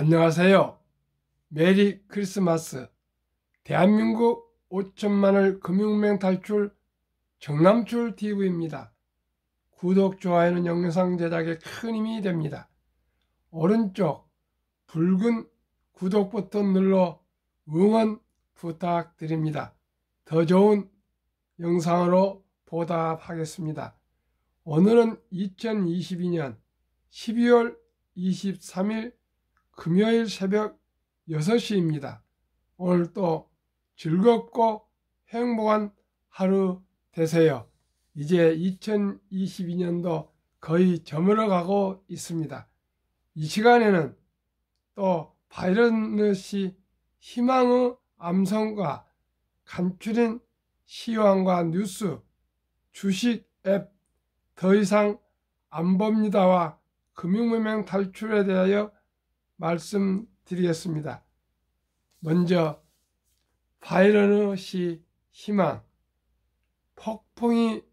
안녕하세요. 메리 크리스마스. 대한민국 5천만을 금융맹 탈출 정남출 TV입니다. 구독, 좋아요는 영상 제작에 큰 힘이 됩니다. 오른쪽 붉은 구독 버튼 눌러 응원 부탁드립니다. 더 좋은 영상으로 보답하겠습니다. 오늘은 2022년 12월 23일 금요일 새벽 6시입니다. 오늘도 즐겁고 행복한 하루 되세요. 이제 2022년도 거의 저물어가고 있습니다. 이 시간에는 또 바이러스 희망의 암송과 간추린 시황과 뉴스, 주식 앱 더 이상 안 봅니다와 금융무명 탈출에 대하여 말씀드리겠습니다. 먼저 바이러스 희망. 폭풍이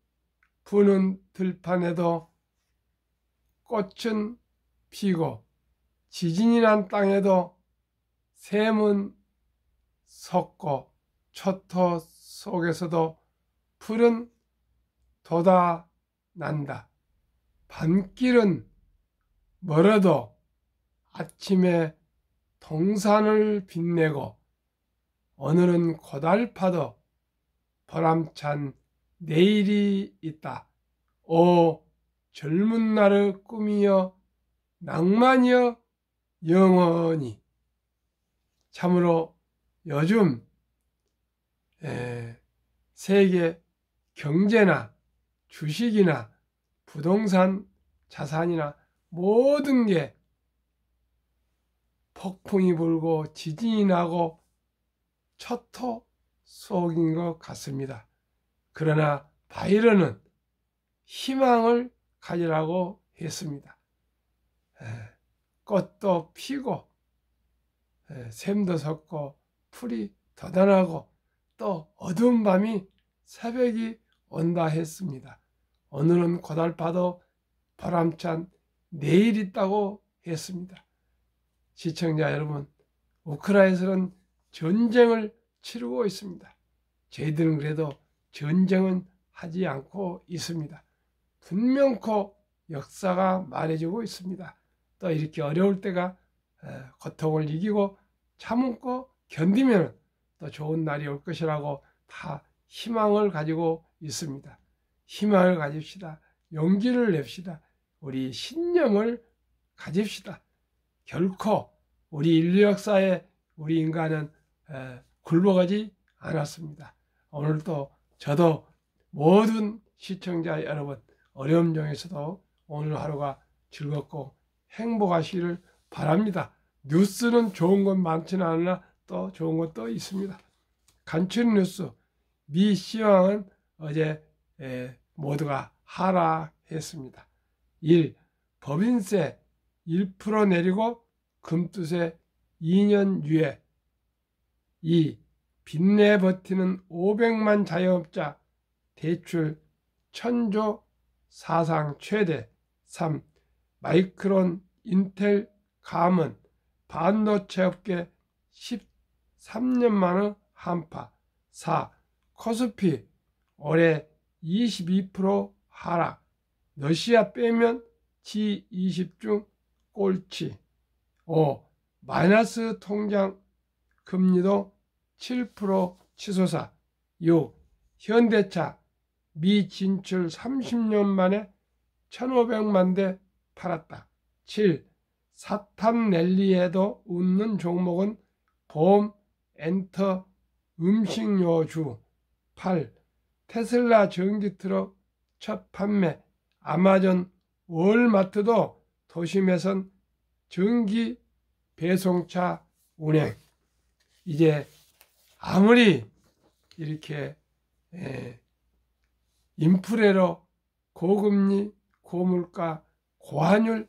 부는 들판에도 꽃은 피고 지진이 난 땅에도 샘은 솟고 초토 속에서도 풀은 돋아난다. 밤길은 멀어도 아침에 동산을 빛내고 오늘은 고달파도 보람찬 내일이 있다. 오 젊은 날의 꿈이여 낭만이여 영원히. 참으로 요즘 세계 경제나 주식이나 부동산 자산이나 모든 게 폭풍이 불고 지진이 나고 초토 속인 것 같습니다. 그러나 바이러는 희망을 가지라고 했습니다. 꽃도 피고 샘도 솟고 풀이 돋아나고 또 어두운 밤이 새벽이 온다 했습니다. 오늘은 고달파도 보람찬 내일 있다고 했습니다. 시청자 여러분, 우크라이나에서는 전쟁을 치르고 있습니다. 저희들은 그래도 전쟁은 하지 않고 있습니다. 분명코 역사가 말해주고 있습니다. 또 이렇게 어려울 때가 고통을 이기고 참고 견디면 또 좋은 날이 올 것이라고 다 희망을 가지고 있습니다. 희망을 가집시다. 용기를 냅시다. 우리 신념을 가집시다. 결코 우리 인류 역사에 우리 인간은 굴복하지 않았습니다. 오늘도 저도 모든 시청자 여러분 어려움 중에서도 오늘 하루가 즐겁고 행복하시기를 바랍니다. 뉴스는 좋은 건 많지는 않으나 또 좋은 것도 있습니다. 간추린 뉴스. 미 시황은 어제 모두가 하락했습니다. 1. 법인세 1% 내리고 금투세 2년 유예. 2. 빚내 버티는 500만 자영업자 대출 1000조 사상 최대. 3. 마이크론 인텔 감은 반도체 업계 13년 만의 한파. 4. 코스피 올해 22% 하락. 러시아 빼면 G20 중 꼴찌. 5. 마이너스 통장 금리도 7% 치솟아. 6. 현대차 미 진출 30년 만에 1500만 대 팔았다. 7. 사탕 랠리에도 웃는 종목은 보험, 엔터, 음식료주. 8. 테슬라 전기트럭 첫 판매. 아마존, 월마트도 도심에선 전기 배송차 운행. 이제 아무리 이렇게 인플레로 고금리, 고물가, 고환율,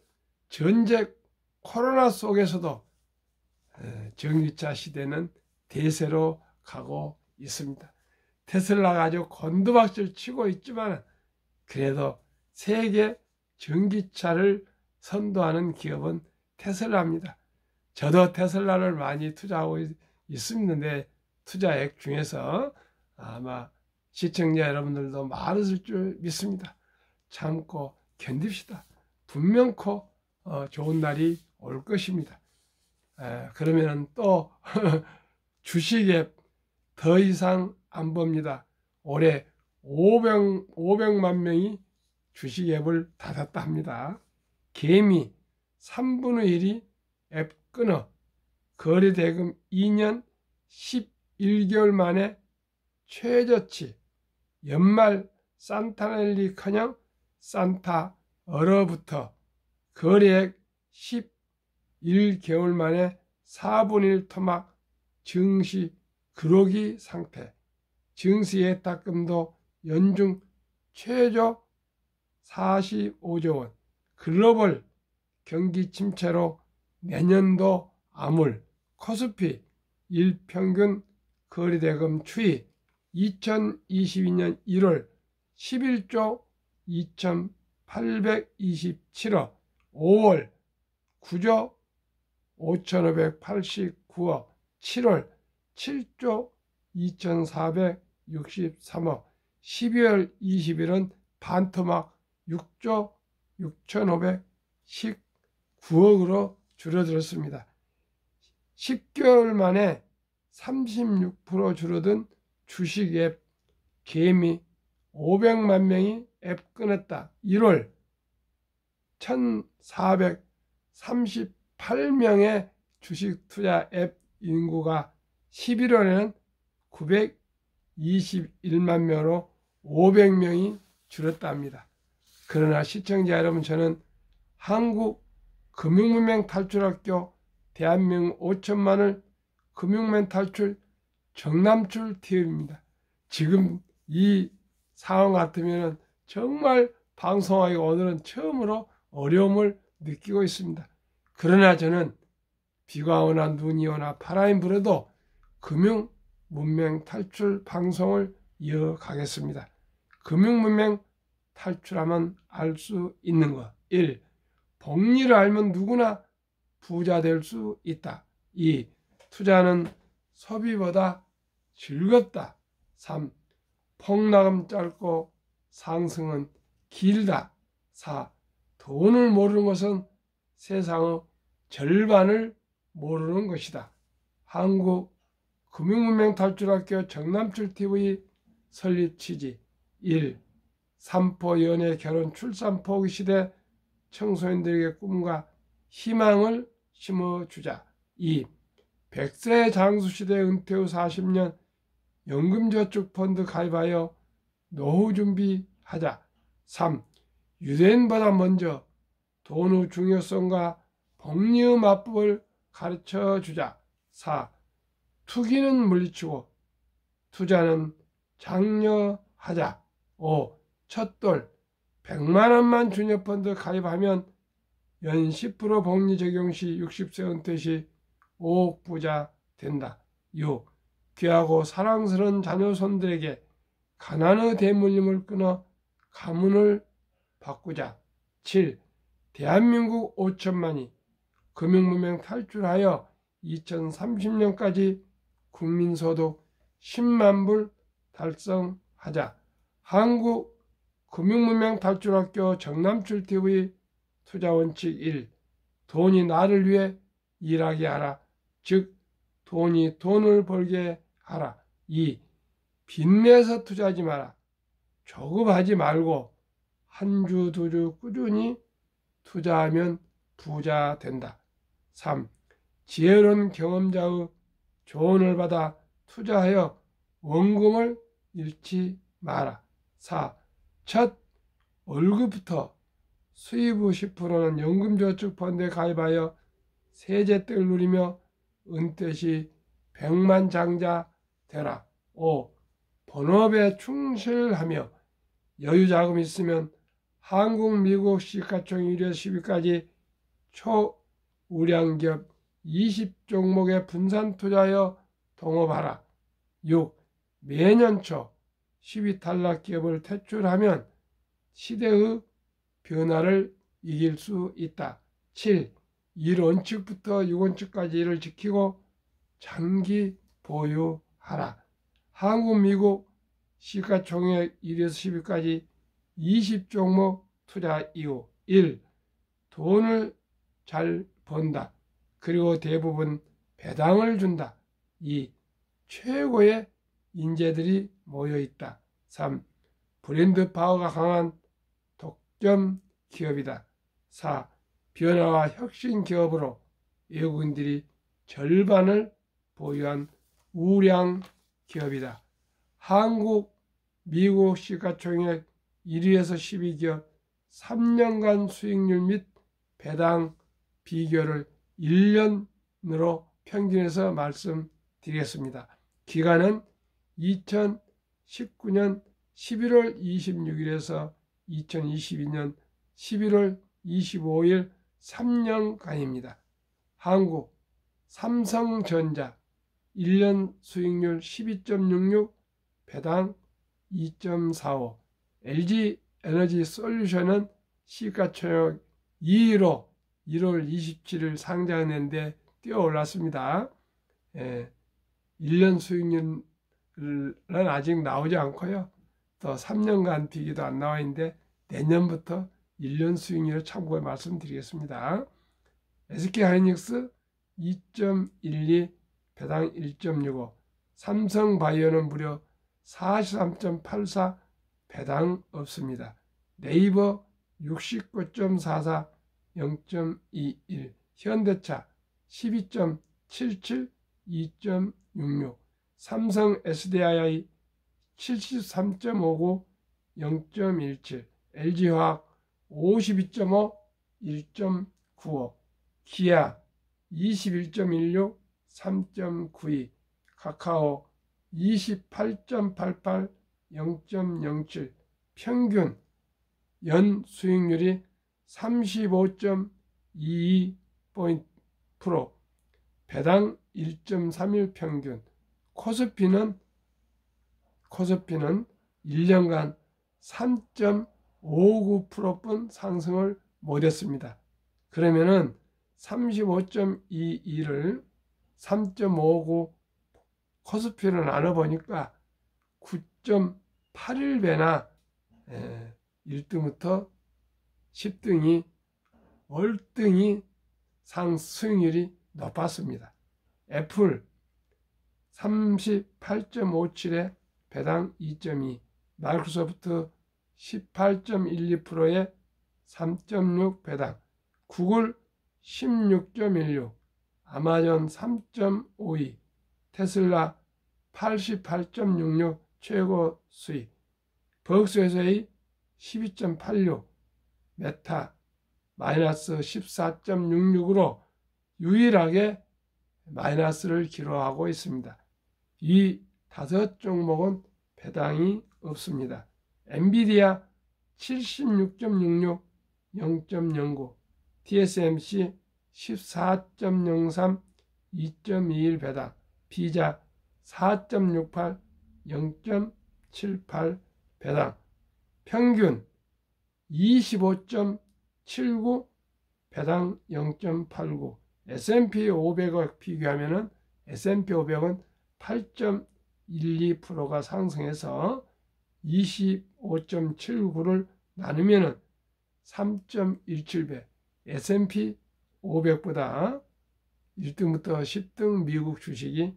전쟁, 코로나 속에서도 전기차 시대는 대세로 가고 있습니다. 테슬라가 아주 곤두박질 치고 있지만 그래도 세계 전기차를 선도하는 기업은 테슬라입니다. 저도 테슬라를 많이 투자하고 있습니다. 투자액 중에서 아마 시청자 여러분들도 많으실 줄 믿습니다. 참고 견딥시다. 분명코 좋은 날이 올 것입니다. 그러면 또 주식에 더 이상 안 봅니다. 올해 500만 명이 주식 앱을 닫았다 합니다. 개미 3분의 1이 앱 끊어 거래대금 2년 11개월 만에 최저치. 연말 산타넬리커녕 산타 얼어부터 거래액 11개월 만에 4분의 1 토막 증시 그러기 상태. 증시 예탁금도 연중 최저 45조 원. 글로벌 경기 침체로 내년도 암울. 코스피 일평균 거래대금 추이 2022년 1월 11조 2827억, 5월 9조 5589억, 7월 7조 2463억, 12월 20일은 반토막 6조 6519억으로 줄어들었습니다. 10개월 만에 36% 줄어든 주식 앱 개미 500만 명이 앱 끊었다. 1월 1438명의 주식 투자 앱 인구가 11월에는 921만 명으로 500명이 줄었다 합니다. 그러나 시청자 여러분, 저는 한국 금융문맹 탈출학교 대한민국 5천만을 금융문 탈출 정남출 TV입니다. 지금 이 상황 같으면 정말 방송하기 오늘은 처음으로 어려움을 느끼고 있습니다. 그러나 저는 비가 오나 눈이 오나 바람이 불어도 금융문맹 탈출 방송을 이어가겠습니다. 금융문맹 탈출하면 알 수 있는 것. 1. 복리를 알면 누구나 부자 될 수 있다. 2. 투자는 소비보다 즐겁다. 3. 폭락은 짧고 상승은 길다. 4. 돈을 모르는 것은 세상의 절반을 모르는 것이다. 한국 금융문맹 탈출학교 정남출TV 설립 취지. 1. 삼포 연애 결혼 출산 포기 시대 청소년들에게 꿈과 희망을 심어주자. 2. 100세 장수시대 은퇴 후 40년 연금저축펀드 가입하여 노후 준비하자. 3. 유대인보다 먼저 돈의 중요성과 복리의 맞법을 가르쳐주자. 4. 투기는 물리치고 투자는 장려하자. 5. 첫돌 100만 원만 주녀펀드 가입하면 연 10% 복리 적용 시 60세 은퇴 시 5억 부자 된다. 6. 귀하고 사랑스러운 자녀손들에게 가난의 대물림을 끊어 가문을 바꾸자. 7. 대한민국 5천만이 금융문맹 탈출하여 2030년까지 국민소득 10만 불 달성하자. 한국 금융문맹 탈출학교 정남출TV 투자원칙 1. 돈이 나를 위해 일하게 하라. 즉 돈이 돈을 벌게 하라. 2. 빚내서 투자하지 마라. 조급하지 말고 한 주 두 주 꾸준히 투자하면 부자 된다. 3. 지혜로운 경험자의 조언을 받아 투자하여 원금을 잃지 마라. 4. 첫 월급부터 수입의 10%는 연금저축펀드에 가입하여 세제떡을 누리며 은퇴 시 100만 장자 되라. 5. 본업에 충실하며 여유자금 있으면 한국, 미국 시가총 1회 10위까지 초우량기업 20종목에 분산 투자하여 동업하라. 6. 매년 초 10위 탈락 기업을 퇴출하면 시대의 변화를 이길 수 있다. 7. 1원칙부터 6원칙까지를 지키고 장기 보유하라. 한국, 미국 시가총액 1에서 10위까지 20종목 투자 이유. 1. 돈을 잘 번다. 그리고 대부분 배당을 준다. 2. 최고의 인재들이 모여있다. 3. 브랜드 파워가 강한 독점 기업이다. 4. 변화와 혁신 기업으로 외국인들이 절반을 보유한 우량 기업이다. 한국, 미국 시가총액 1위에서 10위 기업 3년간 수익률 및 배당 비교를 1년으로 평균해서 말씀드리겠습니다. 기간은 2019년 11월 26일에서 2022년 11월 25일 3년간입니다. 한국 삼성전자 1년 수익률 12.66, 배당 2.45. LG 에너지 솔루션은 시가총액 2위로 1월 27일 상장했는데 뛰어올랐습니다. 1년 수익률은 아직 나오지 않고요. 또 3년간 비교도 안 나와 있는데 내년부터 1년 수익률을 참고해 말씀드리겠습니다. SK하이닉스 2.12, 배당 1.65. 삼성바이오는 무려 43.84, 배당 없습니다. 네이버 69.44, 0.21. 현대차 12.77, 2.66. 삼성 SDI 73.59, 0.17. LG화학 52.5, 1.95. 기아 21.16, 3.92. 카카오 28.88, 0.07. 평균 연 수익률이 35.22%, 배당 1.31 평균. 코스피는 1년간 3.59%뿐 상승을 못했습니다. 그러면은 35.22를 3.59 코스피를 나눠보니까 9.81배나 1등부터 10등이 월등히 상승률이 높았습니다. 애플 38.57에 배당 2.2, 마이크로소프트 18.12%에 3.6 배당, 구글 16.16, 아마존 3.52, 테슬라 88.66 최고 수익, 버크셔의 12.86, 메타 마이너스 14.66으로 유일하게 마이너스를 기록하고 있습니다. 이 5종목은 배당이 없습니다. 엔비디아 76.66, 0.09, TSMC 14.03, 2.21 배당, 비자 4.68, 0.78 배당, 평균 25.79, 배당 0.89. S&P 500과 비교하면은 S&P 500은 8.12%가 상승해서 25.79를 나누면은 3.17배, S&P 500보다 1등부터 10등 미국 주식이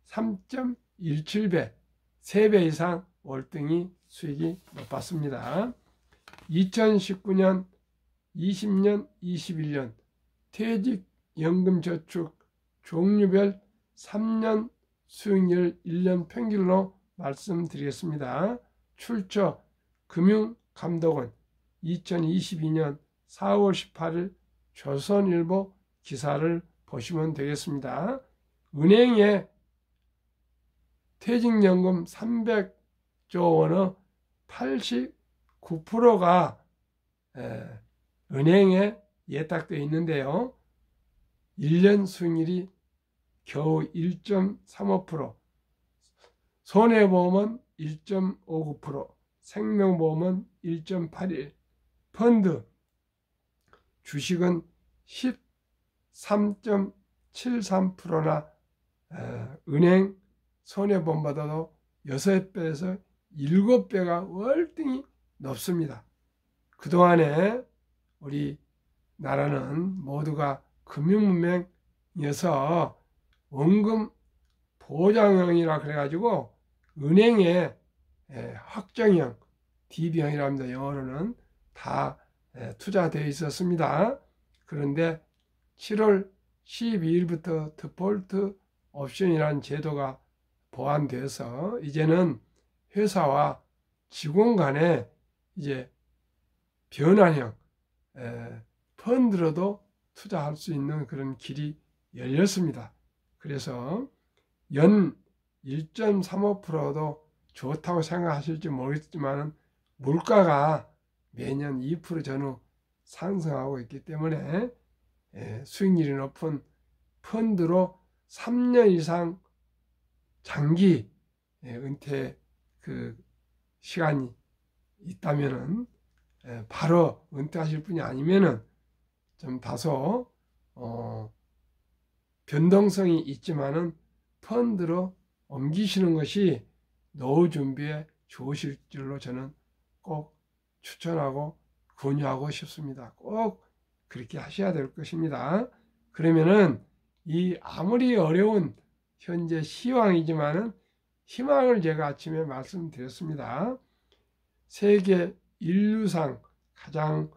3.17배, 3배 이상 월등히 수익이 높았습니다. 2019년, 20년, 21년 퇴직연금저축 종류별 3년 수익률 1년 평균으로 말씀드리겠습니다. 출처 금융감독원 2022년 4월 18일 조선일보 기사를 보시면 되겠습니다. 은행에 퇴직연금 300조 원의 89%가 은행에 예탁되어 있는데요. 1년 수익률이 겨우 1.35%, 손해보험은 1.59%, 생명보험은 1.81%, 펀드, 주식은 13.73%나 은행 손해보험보다도 6배에서 7배가 월등히 높습니다. 그동안에 우리 나라는 모두가 금융문맹이어서 원금 보장형이라 그래가지고 은행에 확정형 DB형이라 합니다. 영어로는 다 투자되어 있었습니다. 그런데 7월 12일부터 디폴트 옵션이라는 제도가 보완되어서 이제는 회사와 직원 간에 이제 변환형 펀드로도 투자할 수 있는 그런 길이 열렸습니다. 그래서 연 1.35%도 좋다고 생각하실지 모르겠지만 물가가 매년 2% 전후 상승하고 있기 때문에 수익률이 높은 펀드로 3년 이상 장기 은퇴 그 시간이 있다면은 바로 은퇴하실 분이 아니면은 좀 다소 변동성이 있지만은 펀드로 옮기시는 것이 노후 준비에 좋으실 줄로 저는 꼭 추천하고 권유하고 싶습니다. 꼭 그렇게 하셔야 될 것입니다. 그러면은 이 아무리 어려운 현재 시황이지만은 희망을 제가 아침에 말씀드렸습니다. 세계 인류상 가장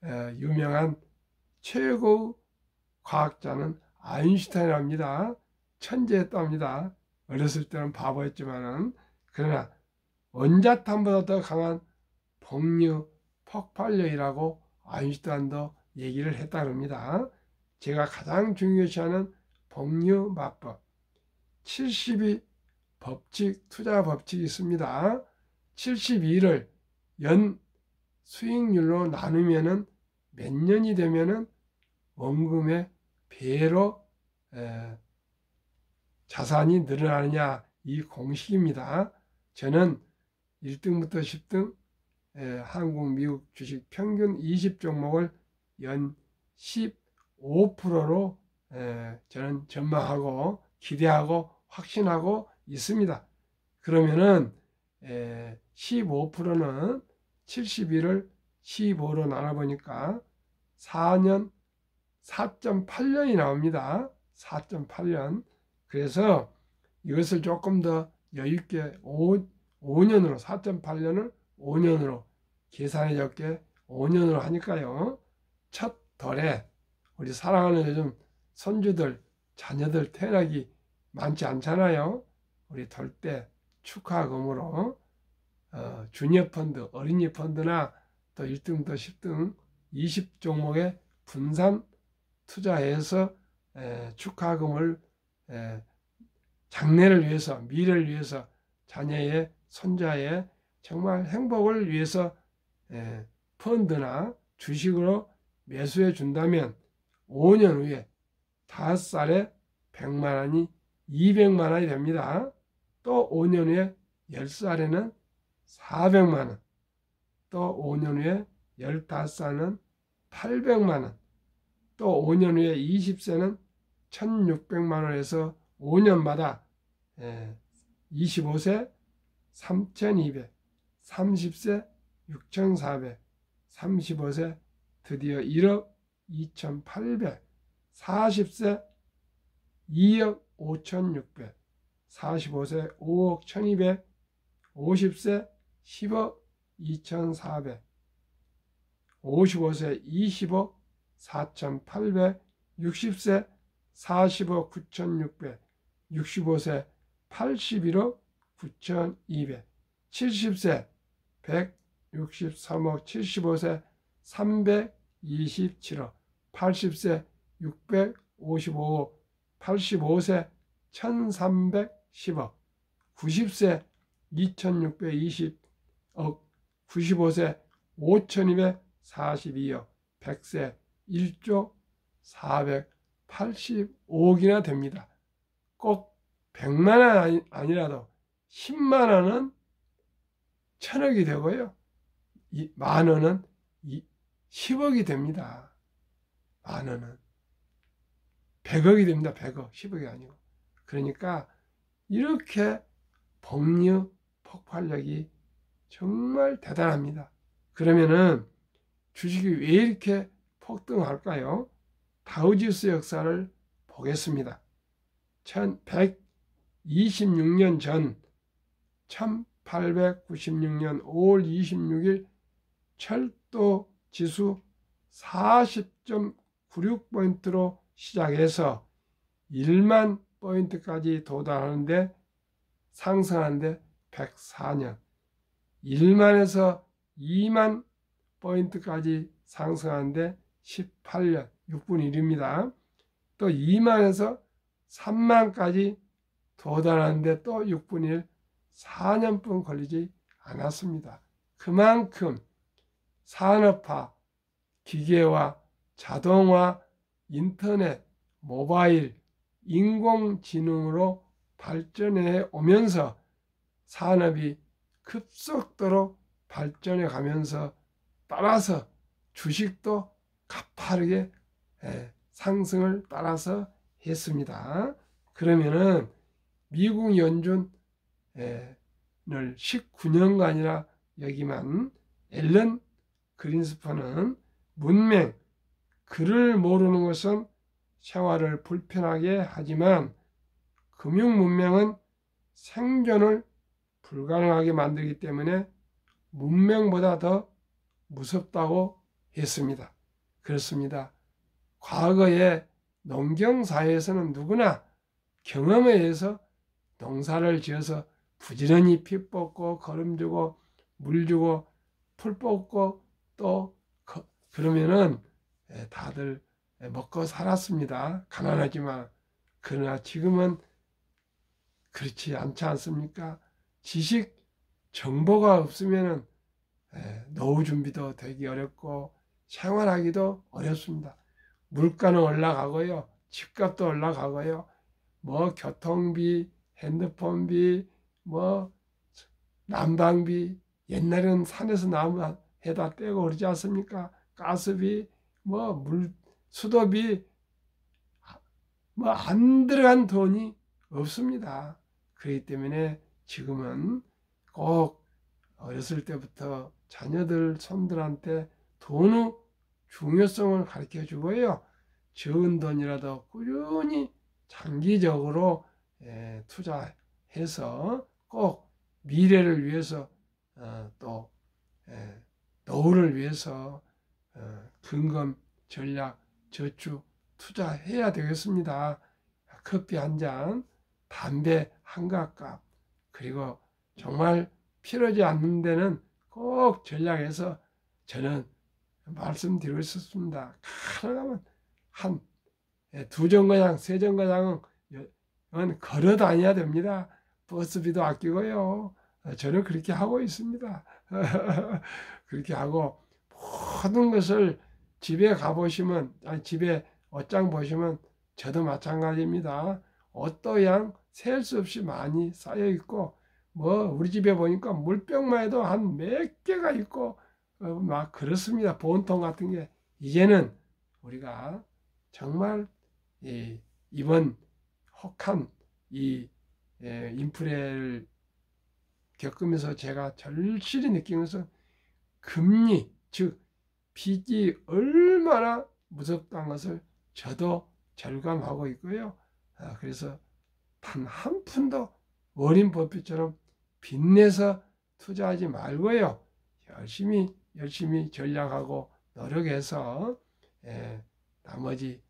유명한 최고 과학자는 아인슈타인입니다. 천재였답니다. 어렸을 때는 바보였지만은 그러나 원자탄보다 더 강한 복류 폭발력이라고 아인슈타인도 얘기를 했다 그럽니다. 제가 가장 중요시하는 복류 마법 72 법칙, 투자 법칙이 있습니다. 72를 연 수익률로 나누면은 몇 년이 되면은 원금의 배로 자산이 늘어나느냐 이 공식입니다. 저는 1등부터 10등 한국, 미국 주식 평균 20종목을 연 15%로 저는 전망하고 기대하고 확신하고 있습니다. 그러면은 15%는 71을 15로 나눠보니까 4년 4.8년이 나옵니다. 4.8년. 그래서 이것을 조금 더 여유있게 5년으로 4.8년을 5년으로 계산해 적게 5년으로 하니까요. 첫 덜에 우리 사랑하는 요즘 손주들 자녀들 태어나기 많지 않잖아요. 우리 덜 때 축하금으로 주니어 펀드, 어린이 펀드나 또 1등부터 10등 20종목에 분산 투자해서 축하금을 장래를 위해서, 미래를 위해서, 자녀의 손자의 정말 행복을 위해서 펀드나 주식으로 매수해 준다면 5년 후에 5살에 100만 원이 200만 원이 됩니다. 또 5년 후에 10살에는 400만 원, 또 5년 후에 15살은 800만 원, 또 5년 후에 20세는 1600만 원에서 5년마다 25세 3200, 30세 6400, 35세 드디어 1억 2800, 40세 2억 5600, 45세 5억 1200, 50세 10억 2400, 55세 20억 4800, 60세 40억 9600, 65세 81억 9200, 70세 163억, 75세 327억, 80세 655억, 85세 1310억, 90세 2620억, 95세 5242억, 100세 1조 485억이나 됩니다. 꼭 100만 원 아니라도 10만 원은 1000억이 되고요. 만 원은 10억이 됩니다. 만 원은 100억이 됩니다. 100억, 10억이 아니고. 그러니까 이렇게 복리 폭발력이 정말 대단합니다. 그러면은 주식이 왜 이렇게 폭등할까요? 다우지수 역사를 보겠습니다. 1126년 전 1896년 5월 26일 철도 지수 40.96포인트로 시작해서 1만 포인트까지 도달하는데 상승하는데 104년, 1만에서 2만 포인트까지 상승하는데 18년, 6분의 1입니다. 또 2만에서 3만까지 도달하는데 또 6분의 1, 4년뿐 걸리지 않았습니다. 그만큼 산업화, 기계화, 자동화, 인터넷, 모바일, 인공지능으로 발전해 오면서 산업이 급속도로 발전해 가면서 따라서 주식도 가파르게 상승을 따라서 했습니다. 그러면은 미국 연준을 19년간이나 여기만 앨런 그린스펀은 문맹, 글을 모르는 것은 생활을 불편하게 하지만 금융 문맹은 생존을 불가능하게 만들기 때문에 문맹보다 더 무섭다고 했습니다. 그렇습니다. 과거에 농경사회에서는 누구나 경험에 의해서 농사를 지어서 부지런히 피 뽑고 거름 주고 물 주고 풀 뽑고 또 그러면은 다들 먹고 살았습니다. 가난하지만. 그러나 지금은 그렇지 않지 않습니까? 지식 정보가 없으면은 노후 준비도 되기 어렵고 생활하기도 어렵습니다. 물가는 올라가고요. 집값도 올라가고요. 뭐 교통비, 핸드폰비, 뭐 난방비, 옛날에는 산에서 나무 해다 떼고 그러지 않습니까? 가스비, 뭐 수도비, 뭐 안 들어간 돈이 없습니다. 그렇기 때문에 지금은 꼭 어렸을 때부터 자녀들, 손들한테 돈의 중요성을 가르쳐 주고요. 적은 돈이라도 꾸준히 장기적으로 투자해서 꼭 미래를 위해서 또 노후를 위해서 근검, 전략, 저축, 투자해야 되겠습니다. 커피 한 잔, 담배 한 갑갑, 그리고 정말 필요하지 않는 데는 꼭 전략해서 저는 말씀드리고 있었습니다. 가능하면 한 2정거장, 3정거장은 걸어 다녀야 됩니다. 버스비도 아끼고요. 저는 그렇게 하고 있습니다. 그렇게 하고 모든 것을 집에 가보시면, 아니 집에 옷장 보시면 저도 마찬가지입니다. 옷도 양 셀 수 없이 많이 쌓여 있고, 뭐 우리 집에 보니까 물병만 해도 한 몇 개가 있고 막 그렇습니다. 보온통 같은 게. 이제는 우리가 정말 이번 혹한 이 인플레를 겪으면서 제가 절실히 느낀 것은 금리, 즉 빚이 얼마나 무섭다는 것을 저도 절감하고 있고요. 그래서 단 한 푼도 워린 버핏처럼 빚내서 투자하지 말고요. 열심히 전략하고 노력해서 나머지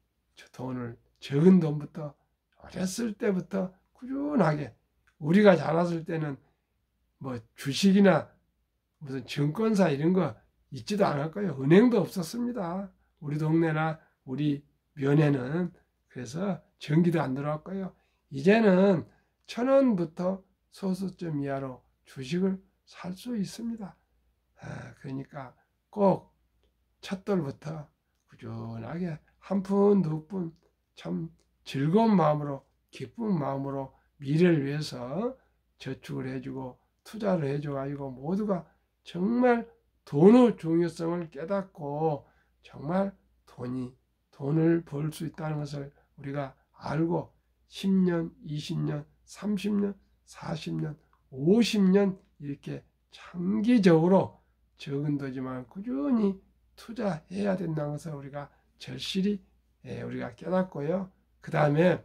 돈을 적은 돈부터 어렸을 때부터 꾸준하게, 우리가 자랐을 때는 뭐 주식이나 무슨 증권사 이런 거 있지도 않았고요. 은행도 없었습니다. 우리 동네나 우리 면에는. 그래서 전기도 안 들어왔고요. 이제는 1,000원부터 소수점 이하로 주식을 살 수 있습니다. 그러니까 꼭 첫돌부터 꾸준하게 한 푼, 두 푼 참 즐거운 마음으로, 기쁜 마음으로 미래를 위해서 저축을 해주고 투자를 해줘가지고 모두가 정말 돈의 중요성을 깨닫고 정말 돈을 벌 수 있다는 것을 우리가 알고 10년, 20년, 30년, 40년, 50년 이렇게 장기적으로 적은 돈이지만 꾸준히 투자해야 된다는 것을 우리가 절실히 우리가 깨닫고요. 그 다음에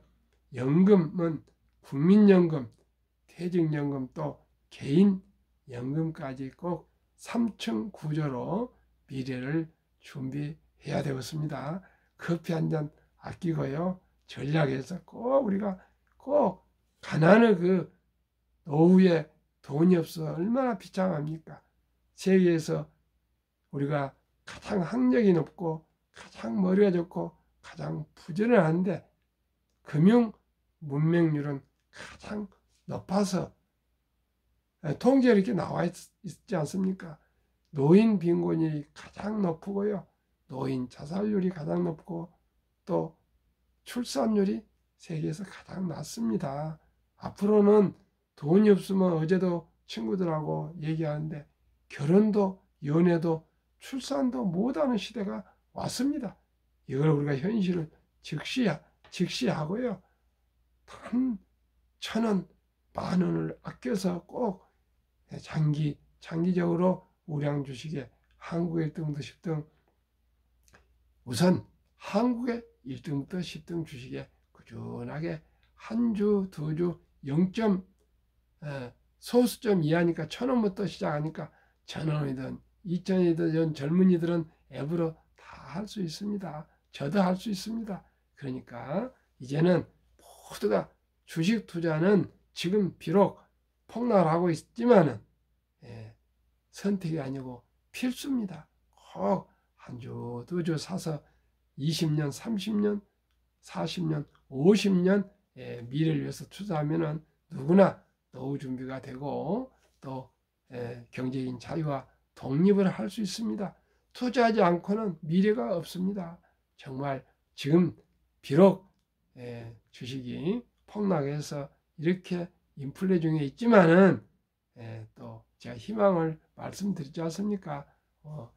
연금은 국민연금, 퇴직연금 또 개인연금까지 꼭 3층 구조로 미래를 준비해야 되겠습니다. 커피 한 잔 아끼고요. 전략에서 꼭 우리가 꼭 가난의 그 노후에 돈이 없어 얼마나 비참합니까? 세계에서 우리가 가장 학력이 높고 가장 머리가 좋고 가장 부지런한데 금융 문맹률은 가장 높아서 통계에 이렇게 나와 있지 않습니까? 노인 빈곤율이 가장 높고요. 노인 자살률이 가장 높고 또 출산율이 세계에서 가장 낮습니다. 앞으로는 돈이 없으면 어제도 친구들하고 얘기하는데 결혼도 연애도 출산도 못하는 시대가 왔습니다. 이걸 우리가 현실을 직시하고요. 한 1,000원, 10,000원을 아껴서 꼭 장기적으로 우량 주식에 한국의 1등부터 10등 우선 한국의 1등부터 10등 주식에 꾸준하게 한 주, 두 주 0. 소수점 이하니까 1,000원부터 시작하니까 1,000원이든 2,000원이든 젊은이들은 앱으로 다 할 수 있습니다. 저도 할 수 있습니다. 그러니까 이제는 모두가 주식 투자는 지금 비록 폭락을 하고 있지만은 선택이 아니고 필수입니다. 꼭 한 주, 두 주 사서 20년, 30년, 40년, 50년 미래를 위해서 투자하면은 누구나 노후 준비가 되고 또 경제적인 자유와 독립을 할 수 있습니다. 투자하지 않고는 미래가 없습니다. 정말 지금 비록 주식이 폭락해서 이렇게 인플레 중에 있지만은 또 제가 희망을 말씀드리지 않습니까?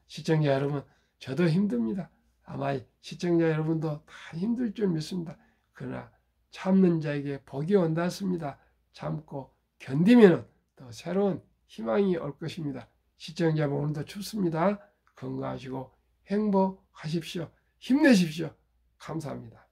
시청자 여러분, 저도 힘듭니다. 아마 시청자 여러분도 다 힘들 줄 믿습니다. 그러나 참는 자에게 복이 온다 했습니다. 참고 견디면 또 새로운 희망이 올 것입니다. 시청자 여러분, 오늘도 춥습니다. 건강하시고 행복하십시오. 힘내십시오. 감사합니다.